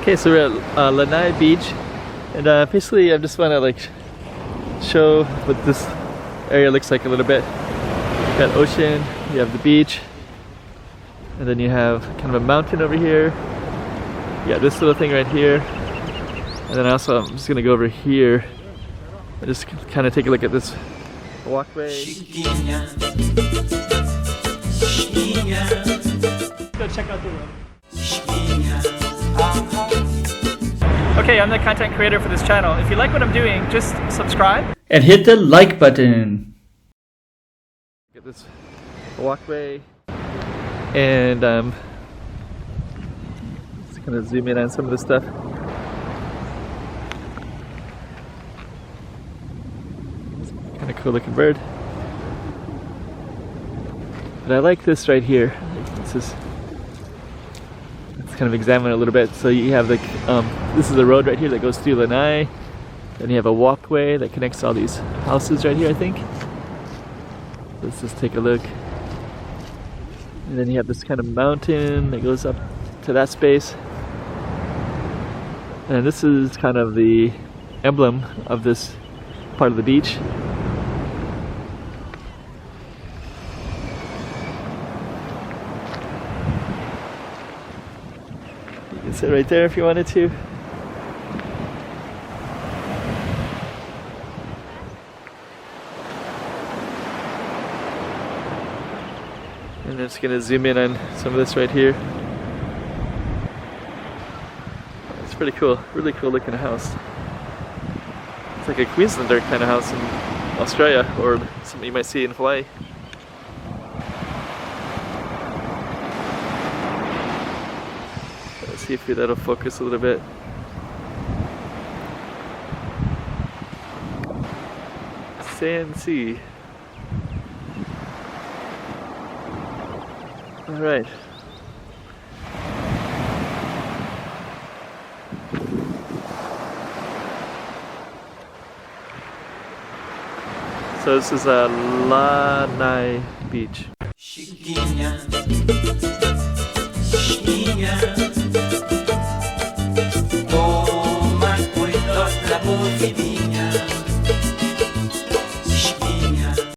Okay, so we're at Lanai beach, and basically I just want to like show what this area looks like a little bit. You got ocean, you have the beach, and then you have kind of a mountain over here. Yeah, this little thing right here, and then also I'm just gonna go over here and just kind of take a look at this walkway. Go check out the room. Okay, I'm the content creator for this channel. If you like what I'm doing, just subscribe and hit the like button. Get this walkway, and just gonna zoom in on some of the stuff. Kind of cool looking bird. But I like this right here. This is. Let's kind of examine it a little bit. So you have like this is a road right here that goes through Lanai. Then you have a walkway that connects all these houses right here, I think. Let's just take a look. And then you have this kind of mountain that goes up to that space. And this is kind of the emblem of this part of the beach. You can sit right there if you wanted to. And I'm just gonna zoom in on some of this right here. It's pretty cool, really cool looking house. It's like a Queenslander kind of house in Australia, or something you might see in Hawaii. Let's see if that'll focus a little bit. Sand sea. All right. So this is Lanai beach.